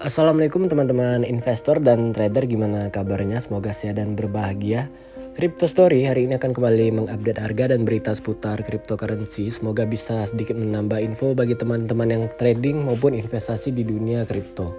Assalamualaikum teman-teman investor dan trader, gimana kabarnya? Semoga sehat dan berbahagia. Crypto Story hari ini akan kembali mengupdate harga dan berita seputar cryptocurrency. Semoga bisa sedikit menambah info bagi teman-teman yang trading maupun investasi di dunia kripto.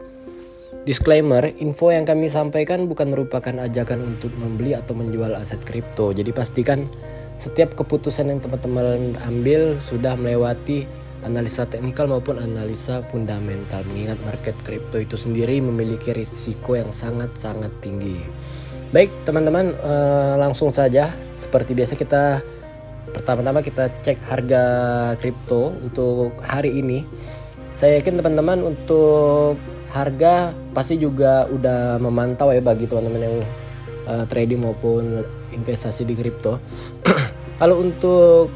Disclaimer, info yang kami sampaikan bukan merupakan ajakan untuk membeli atau menjual aset kripto. Jadi pastikan setiap keputusan yang teman-teman ambil sudah melewati analisa teknikal maupun analisa fundamental, mengingat market kripto itu sendiri memiliki risiko yang sangat-sangat tinggi. Baik teman-teman, langsung saja seperti biasa pertama-tama kita cek harga kripto untuk hari ini. Saya yakin teman-teman untuk harga pasti juga udah memantau ya bagi teman-teman yang trading maupun investasi di kripto. Kalau untuk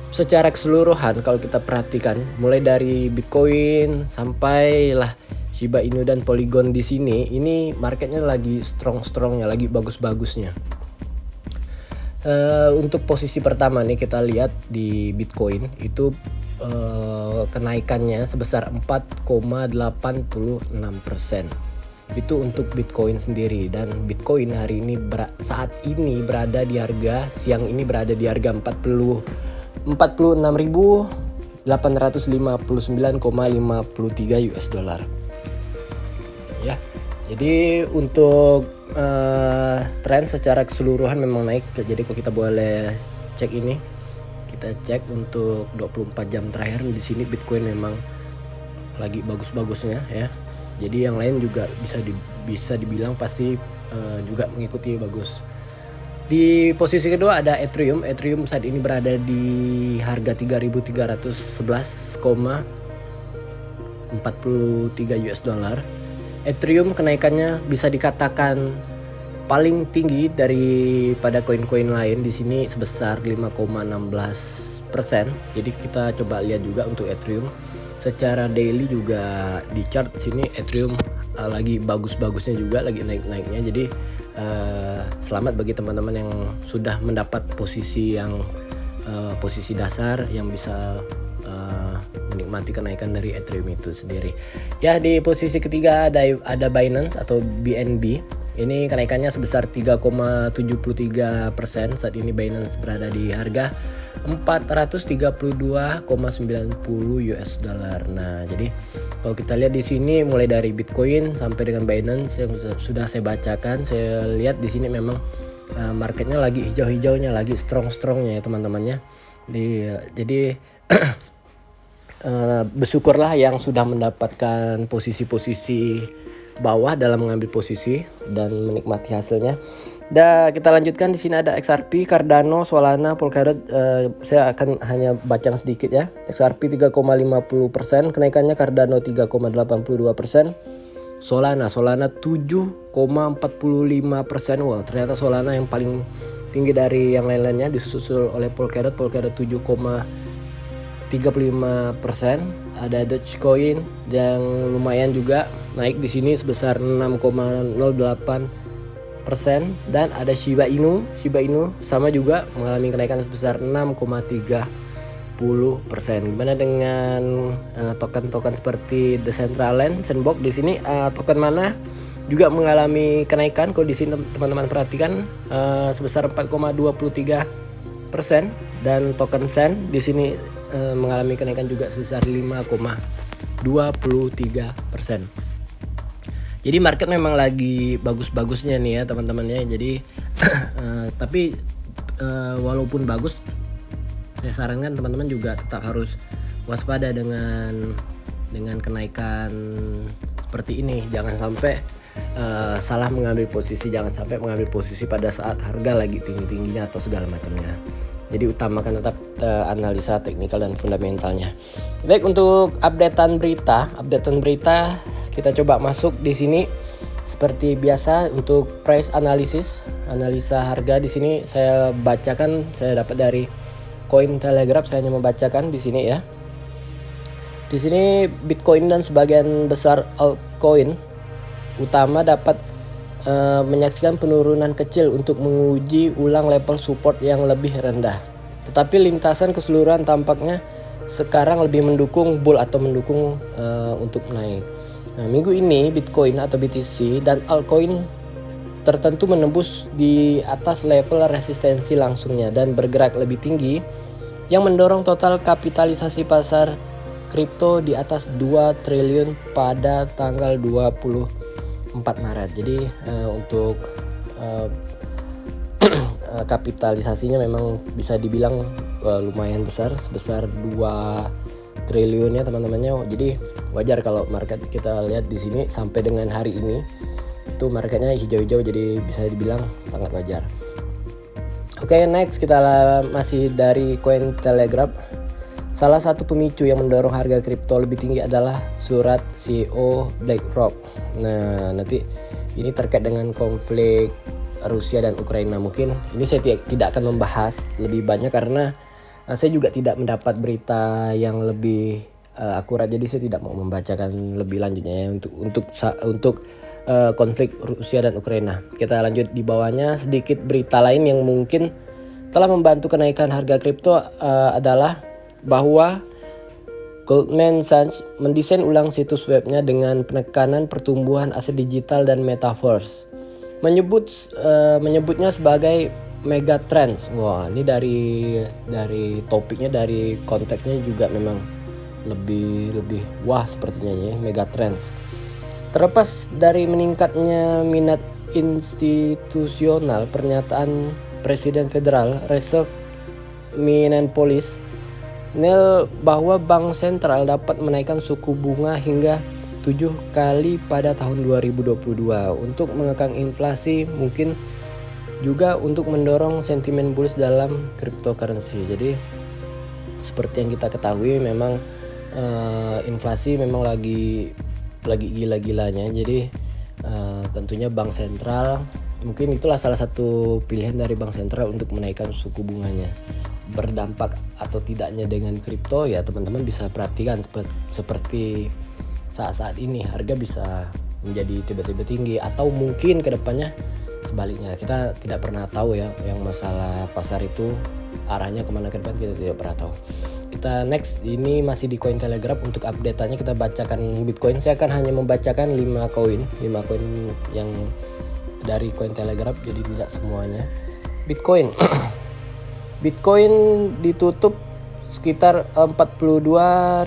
secara keseluruhan kalau kita perhatikan mulai dari Bitcoin sampai lah Shiba Inu dan Polygon di sini, ini marketnya lagi strong-strongnya, lagi bagus-bagusnya. Untuk posisi pertama nih kita lihat di Bitcoin itu kenaikannya sebesar 4,86%. Itu untuk Bitcoin sendiri, dan Bitcoin hari ini saat ini berada di harga siang ini berada di harga 46.859,53 US dollar. Ya. Jadi untuk tren secara keseluruhan memang naik. Jadi kalau kita boleh cek ini, kita cek untuk 24 jam terakhir di sini Bitcoin memang lagi bagus-bagusnya ya. Jadi yang lain juga bisa dibilang pasti juga mengikuti bagus. Di posisi kedua ada Ethereum. Ethereum saat ini berada di harga 3.311,43 US dollar. Ethereum kenaikannya bisa dikatakan paling tinggi daripada koin-koin lain di sini sebesar 5,16%. Jadi kita coba lihat juga untuk Ethereum. Secara daily juga di chart sini Ethereum lagi bagus-bagusnya juga, lagi naik-naiknya. Jadi selamat bagi teman-teman yang sudah mendapat posisi dasar yang bisa menikmati kenaikan dari Ethereum itu sendiri. Ya, di posisi ketiga ada Binance atau BNB. Ini kenaikannya sebesar 3,73%. Saat ini Binance berada di harga 432,90 US dollar. Nah, jadi kalau kita lihat di sini mulai dari Bitcoin sampai dengan Binance yang sudah saya bacakan, saya lihat di sini memang marketnya lagi hijau-hijaunya, lagi strong-strongnya ya teman-temannya. Jadi bersyukurlah yang sudah mendapatkan posisi-posisi bawah dalam mengambil posisi dan menikmati hasilnya. Dan kita lanjutkan, di sini ada XRP, Cardano, Solana, Polkadot. Saya akan hanya baca sedikit ya. XRP 3,50%, kenaikannya Cardano 3,82%. Solana 7,45%. Wow, ternyata Solana yang paling tinggi dari yang lain-lainnya, disusul oleh Polkadot 7,35%. Ada Dogecoin yang lumayan juga naik di sini sebesar 6,08%, dan ada Shiba Inu sama juga mengalami kenaikan sebesar 6,30%. Gimana dengan token-token seperti Decentraland, Sandbox? Di sini token mana juga mengalami kenaikan. Kalau di sini teman-teman perhatikan sebesar 4,23%, dan token Sand di sini mengalami kenaikan juga sebesar 5,23%. Jadi market memang lagi bagus-bagusnya nih ya teman-temannya. Jadi tapi walaupun bagus, saya sarankan teman-teman juga tetap harus waspada dengan kenaikan seperti ini. Jangan sampai salah mengambil posisi, jangan sampai mengambil posisi pada saat harga lagi tinggi-tingginya atau segala macamnya. Jadi utamakan tetap analisa teknikal dan fundamentalnya. Baik, untuk updatean berita kita coba masuk di sini. Seperti biasa untuk price analysis, analisa harga di sini saya bacakan, saya dapat dari Cointelegraph, saya hanya membacakan di sini ya. Di sini Bitcoin dan sebagian besar altcoin utama dapat menyaksikan penurunan kecil untuk menguji ulang level support yang lebih rendah. Tetapi lintasan keseluruhan tampaknya sekarang lebih mendukung bull atau mendukung untuk naik. Nah, minggu ini Bitcoin atau BTC dan altcoin tertentu menembus di atas level resistensi langsungnya dan bergerak lebih tinggi yang mendorong total kapitalisasi pasar kripto di atas 2 triliun pada tanggal 24 Maret. Jadi untuk kapitalisasinya memang bisa dibilang lumayan besar, sebesar 2 triliun ya teman-temannya. Jadi wajar kalau market kita lihat di sini sampai dengan hari ini itu marketnya hijau-hijau, jadi bisa dibilang sangat wajar. Oke, next kita masih dari Cointelegraph. Salah satu pemicu yang mendorong harga kripto lebih tinggi adalah surat CEO BlackRock. Nah, nanti ini terkait dengan konflik Rusia dan Ukraina. Mungkin ini saya tidak akan membahas lebih banyak karena saya juga tidak mendapat berita yang lebih akurat, jadi saya tidak mau membacakan lebih lanjutnya ya untuk konflik Rusia dan Ukraina. Kita lanjut di bawahnya, sedikit berita lain yang mungkin telah membantu kenaikan harga kripto adalah bahwa Goldman Sachs mendesain ulang situs webnya dengan penekanan pertumbuhan aset digital dan metaverse. Menyebutnya sebagai mega trends. Wah, ini dari topiknya, dari konteksnya juga memang lebih wah sepertinya ya, mega trends. Terlepas dari meningkatnya minat institusional, pernyataan Presiden Federal Reserve Minneapolis Neil bahwa bank sentral dapat menaikkan suku bunga hingga 7 kali pada tahun 2022 untuk mengekang inflasi, mungkin juga untuk mendorong sentimen bullish dalam cryptocurrency. Jadi seperti yang kita ketahui memang inflasi memang lagi gila-gilanya. Jadi tentunya bank sentral, mungkin itulah salah satu pilihan dari bank sentral untuk menaikkan suku bunganya. Berdampak atau tidaknya dengan kripto ya teman-teman bisa perhatikan, seperti saat-saat ini harga bisa menjadi tiba-tiba tinggi atau mungkin kedepannya sebaliknya. Kita tidak pernah tahu ya, yang masalah pasar itu arahnya kemana ke depan kita tidak pernah tahu. Kita next, ini masih di Cointelegraph. Untuk update-nya kita bacakan Bitcoin. Saya akan hanya membacakan 5 koin yang dari Cointelegraph, jadi tidak semuanya. Bitcoin Bitcoin ditutup sekitar 42.594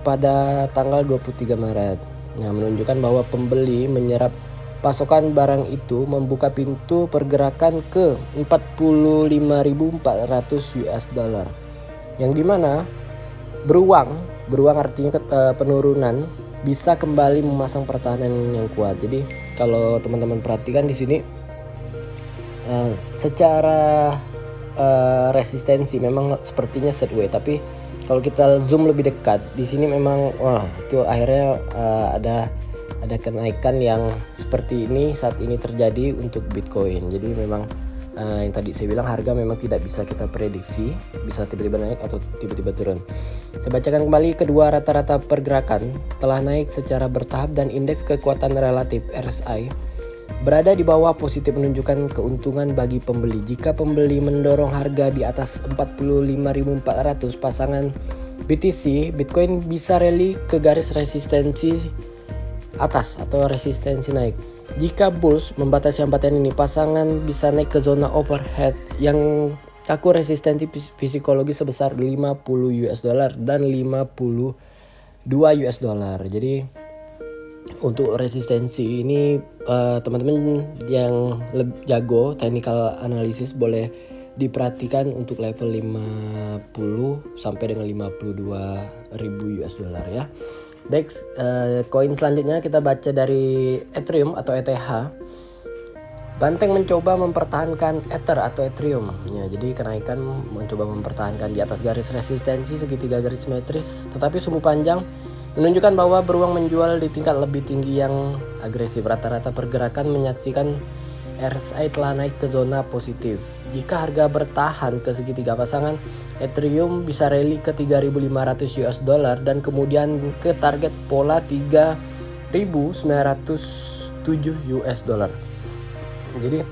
pada tanggal 23 Maret. Nah, menunjukkan bahwa pembeli menyerap pasokan barang itu, membuka pintu pergerakan ke 45.400 US dollar. Yang dimana beruang artinya penurunan, bisa kembali memasang pertahanan yang kuat. Jadi kalau teman-teman perhatikan di sini secara resistensi memang sepertinya sideways, tapi kalau kita zoom lebih dekat di sini memang itu akhirnya ada kenaikan yang seperti ini saat ini terjadi untuk Bitcoin. Jadi memang yang tadi saya bilang, harga memang tidak bisa kita prediksi, bisa tiba-tiba naik atau tiba-tiba turun. Saya bacakan kembali, kedua rata-rata pergerakan telah naik secara bertahap dan indeks kekuatan relatif RSI berada di bawah positif, menunjukkan keuntungan bagi pembeli. Jika pembeli mendorong harga di atas 45.400 pasangan BTC, Bitcoin bisa rally ke garis resistensi atas atau resistensi naik. Jika bulls membatasi hambatan ini, pasangan bisa naik ke zona overhead yang kaku resistensi psikologi sebesar 50 US dollar dan 52 US dollar. Jadi untuk resistensi ini teman-teman yang jago technical analysis boleh diperhatikan untuk level 50 sampai dengan 52.000 US dollar ya. Next, koin selanjutnya kita baca dari Ethereum atau ETH. Banteng mencoba mempertahankan Ether atau Ethereum. Ya, jadi kenaikan mencoba mempertahankan di atas garis resistensi segitiga garis simetris, tetapi sumbu panjang menunjukkan bahwa beruang menjual di tingkat lebih tinggi yang agresif. Rata-rata pergerakan menyaksikan RSI telah naik ke zona positif. Jika harga bertahan ke segitiga pasangan, Ethereum bisa rally ke 3.500 US dollar dan kemudian ke target pola 3.907 US dollar. Jadi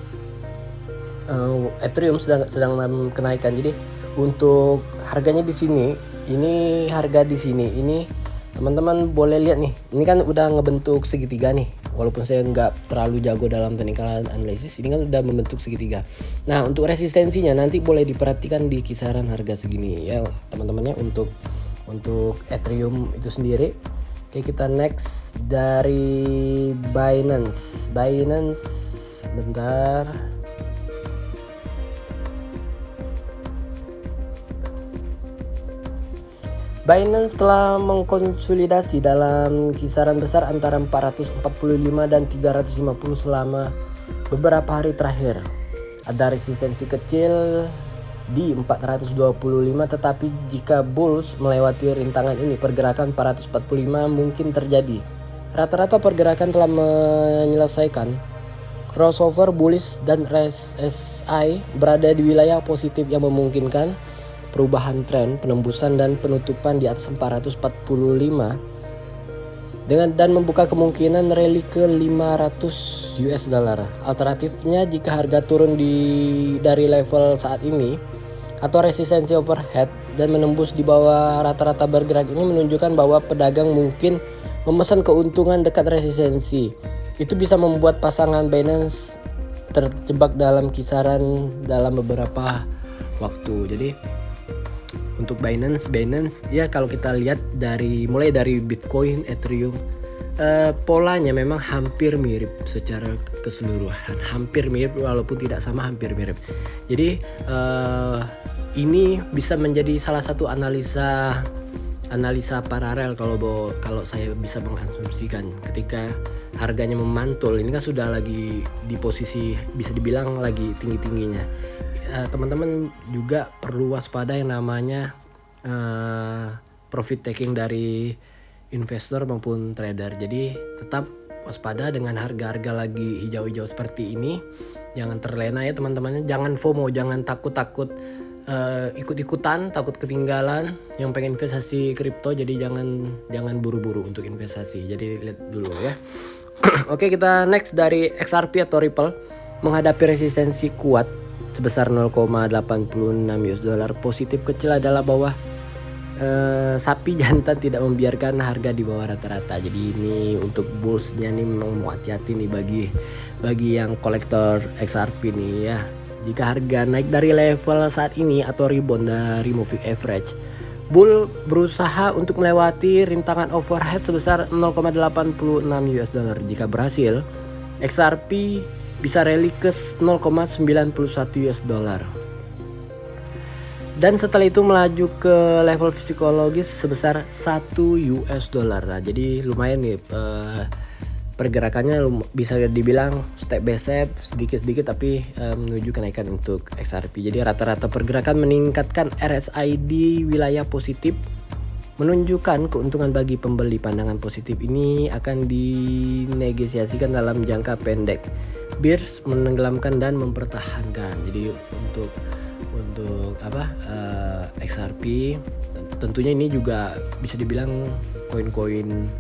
Ethereum sedang dalam kenaikan. Jadi untuk harganya di sini, ini harga di sini ini Teman-teman boleh lihat nih, ini kan udah ngebentuk segitiga nih. Walaupun saya nggak terlalu jago dalam technical analysis, ini kan udah membentuk segitiga. Nah, untuk resistensinya nanti boleh diperhatikan di kisaran harga segini ya teman-temannya untuk Ethereum itu sendiri. Oke, kita next dari Binance. Bentar. Binance telah mengkonsolidasi dalam kisaran besar antara 445 dan 350 selama beberapa hari terakhir. Ada resistensi kecil di 425, tetapi jika bulls melewati rintangan ini, pergerakan 445 mungkin terjadi. Rata-rata pergerakan telah menyelesaikan crossover bullish dan RSI berada di wilayah positif yang memungkinkan perubahan tren, penembusan dan penutupan di atas 445 dan membuka kemungkinan rally ke 500 US dollar. Alternatifnya, jika harga turun dari level saat ini atau resistensi overhead dan menembus di bawah rata-rata bergerak ini, menunjukkan bahwa pedagang mungkin memesan keuntungan dekat resistensi. Itu bisa membuat pasangan Binance terjebak dalam kisaran dalam beberapa waktu. Jadi untuk Binance ya, kalau kita lihat mulai dari Bitcoin, Ethereum, polanya memang hampir mirip secara keseluruhan, hampir mirip walaupun tidak sama, hampir mirip. Jadi ini bisa menjadi salah satu analisa paralel kalau saya bisa mengasumsikan. Ketika harganya memantul, ini kan sudah lagi di posisi bisa dibilang lagi tinggi-tingginya. Teman-teman juga perlu waspada yang namanya profit taking dari investor maupun trader. Jadi tetap waspada dengan harga-harga lagi hijau-hijau seperti ini. Jangan terlena ya teman-temannya, jangan FOMO, jangan takut ikut-ikutan, takut ketinggalan yang pengen investasi kripto. Jadi jangan buru-buru untuk investasi. Jadi lihat dulu ya. Oke, kita next dari XRP atau Ripple menghadapi resistensi kuat sebesar 0,86 US dollar. Positif kecil adalah bahwa sapi jantan tidak membiarkan harga di bawah rata-rata. Jadi ini untuk bullsnya nih memang mau hati-hati nih bagi yang kolektor XRP nih ya. Jika harga naik dari level saat ini atau rebound dari moving average, bull berusaha untuk melewati rintangan overhead sebesar 0,86 US dollar. Jika berhasil, XRP bisa rally ke 0,91 US dollar. Dan setelah itu melaju ke level psikologis sebesar 1 US dollar. Nah, jadi lumayan nih pergerakannya bisa dibilang step by step, sedikit-sedikit tapi menuju kenaikan untuk XRP. Jadi rata-rata pergerakan meningkatkan RSI di wilayah positif, menunjukkan keuntungan bagi pembeli. Pandangan positif ini akan dinegosiasikan dalam jangka pendek. Bears menenggelamkan dan mempertahankan. Jadi untuk XRP tentunya ini juga bisa dibilang koin-koin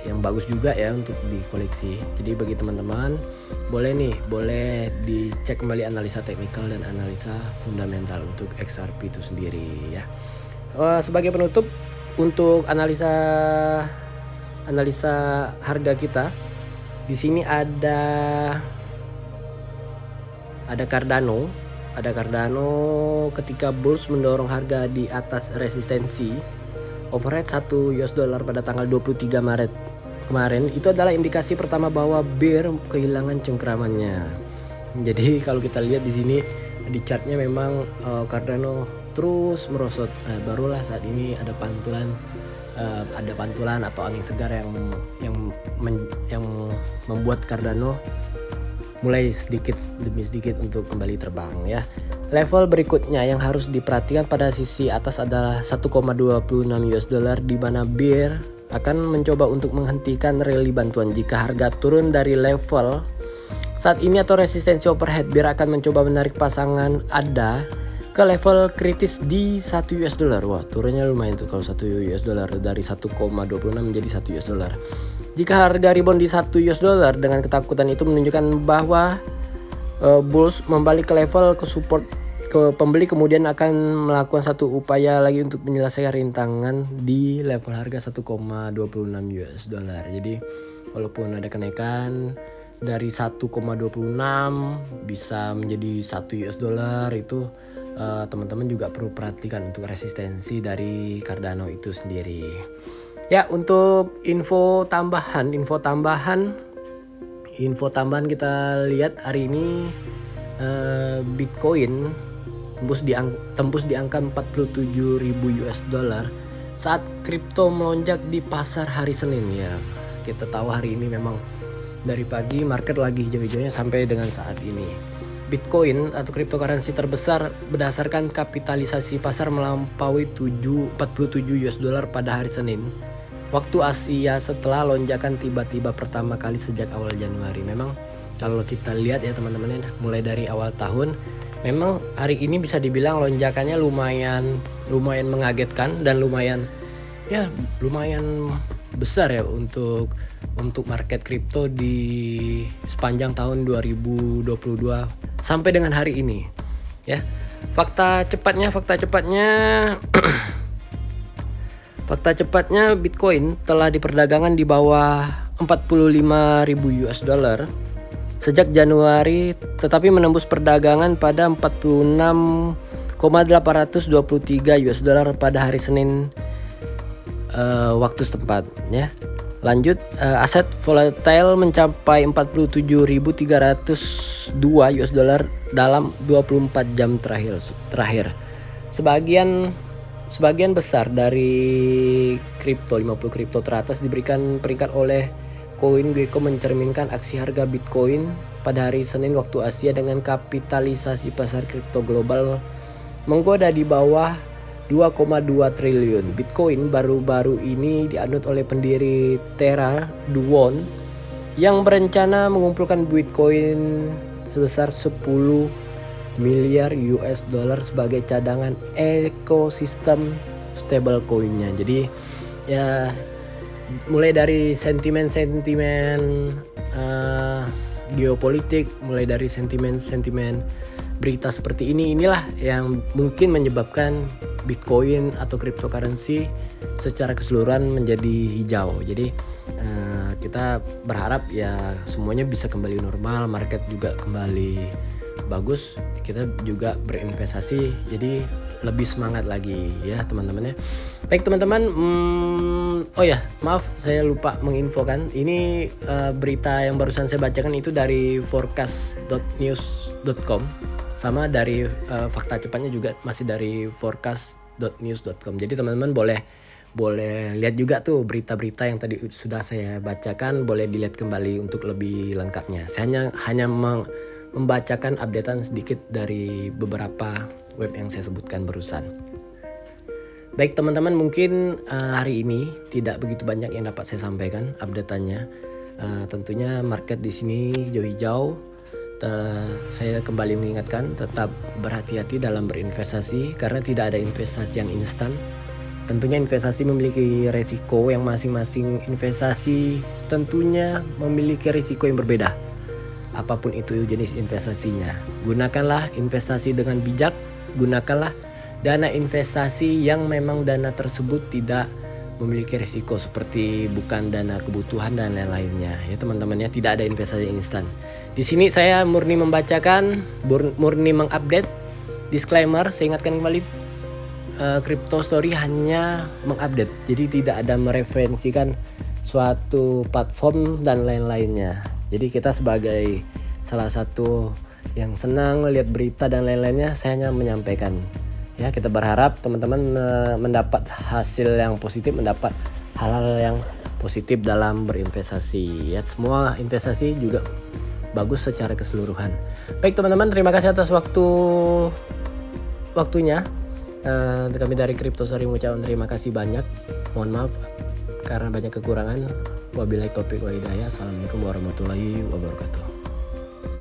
yang bagus juga ya untuk dikoleksi. Jadi bagi teman-teman boleh dicek kembali analisa teknikal dan analisa fundamental untuk XRP itu sendiri ya. Sebagai penutup untuk analisa harga kita, di sini ada Cardano ketika bulls mendorong harga di atas resistensi overhead 1 US dollar pada tanggal 23 Maret kemarin. Itu adalah indikasi pertama bahwa bear kehilangan cengkramannya. Jadi kalau kita lihat di sini di chartnya memang Cardano terus merosot. Barulah saat ini ada pantulan atau angin segar yang membuat Cardano mulai sedikit demi sedikit untuk kembali terbang ya. Level berikutnya yang harus diperhatikan pada sisi atas adalah 1,26 US dollar, di mana bear akan mencoba untuk menghentikan rally bantuan. Jika harga turun dari level saat ini atau resistensi overhead, bear akan mencoba menarik pasangan ADA ke level kritis di 1 US dollar. Wah, turunnya lumayan tuh kalau 1 US dollar dari 1,26 menjadi 1 US dollar. Jika harga rebound di 1 US dollar, dengan ketakutan itu menunjukkan bahwa bulls membalik ke level ke support pembeli kemudian akan melakukan satu upaya lagi untuk menyelesaikan rintangan di level harga 1,26 US dollar. Jadi walaupun ada kenaikan dari 1,26 bisa menjadi 1 US dollar, itu teman-teman juga perlu perhatikan untuk resistensi dari Cardano itu sendiri. Ya, untuk info tambahan kita lihat hari ini Bitcoin tembus di angka 47.000 US dollar saat kripto melonjak di pasar hari Senin. Ya, kita tahu hari ini memang dari pagi market lagi hijau-hijaunya sampai dengan saat ini. Bitcoin atau cryptocurrency terbesar berdasarkan kapitalisasi pasar melampaui 47 US dollar pada hari Senin waktu Asia setelah lonjakan tiba-tiba pertama kali sejak awal Januari. Memang kalau kita lihat ya teman-teman, mulai dari awal tahun memang hari ini bisa dibilang lonjakannya lumayan mengagetkan dan lumayan besar ya untuk market kripto di sepanjang tahun 2022 sampai dengan hari ini ya. Fakta cepatnya Bitcoin telah diperdagangkan di bawah 45.000 US dollar sejak Januari, tetapi menembus perdagangan pada 46,823 US dollar pada hari Senin waktu setempat ya. Lanjut, aset volatile mencapai 47.302 US dollar dalam 24 jam terakhir. Sebagian besar dari kripto 50 kripto teratas diberikan peringkat oleh CoinGecko mencerminkan aksi harga Bitcoin pada hari Senin waktu Asia dengan kapitalisasi pasar kripto global menggoda di bawah 2,2 triliun. Bitcoin baru-baru ini dianut oleh pendiri Terra, Duwon, yang berencana mengumpulkan Bitcoin sebesar 10 miliar US dollar sebagai cadangan ekosistem stablecoin-nya. Jadi ya, mulai dari sentimen geopolitik, mulai dari sentimen berita seperti inilah yang mungkin menyebabkan Bitcoin atau cryptocurrency secara keseluruhan menjadi hijau. Jadi kita berharap ya semuanya bisa kembali normal, market juga kembali bagus, kita juga berinvestasi jadi lebih semangat lagi ya teman-teman ya. Baik teman-teman, oh ya maaf saya lupa menginfokan, ini berita yang barusan saya bacakan itu dari forecast.news.com, sama dari fakta cepatnya juga masih dari forecast.news.com. Jadi teman-teman boleh lihat juga tuh berita-berita yang tadi sudah saya bacakan, boleh dilihat kembali untuk lebih lengkapnya. Saya hanya membacakan updatean sedikit dari beberapa web yang saya sebutkan barusan. Baik teman-teman, mungkin hari ini tidak begitu banyak yang dapat saya sampaikan updateannya. Tentunya market di sini hijau-hijau. Saya kembali mengingatkan tetap berhati-hati dalam berinvestasi karena tidak ada investasi yang instan. Tentunya investasi memiliki resiko yang masing-masing investasi tentunya memiliki risiko yang berbeda. Apapun itu jenis investasinya, gunakanlah investasi dengan bijak, gunakanlah dana investasi yang memang dana tersebut tidak memiliki risiko seperti bukan dana kebutuhan dan lain-lainnya ya teman-teman ya. Tidak ada investasi instan. Di sini saya murni membacakan, murni mengupdate. Disclaimer, saya ingatkan kembali, Crypto Story hanya mengupdate, jadi tidak ada mereferensikan suatu platform dan lain-lainnya. Jadi kita sebagai salah satu yang senang lihat berita dan lain-lainnya, saya hanya menyampaikan. Ya, kita berharap teman-teman mendapat hasil yang positif, mendapat hal-hal yang positif dalam berinvestasi. Ya, semua investasi juga bagus secara keseluruhan. Baik teman-teman, terima kasih atas waktunya. Kami dari Crypto Story mengucapkan terima kasih banyak. Mohon maaf karena banyak kekurangan. Wabillahi taufiq wal hidayah. Assalamualaikum warahmatullahi wabarakatuh.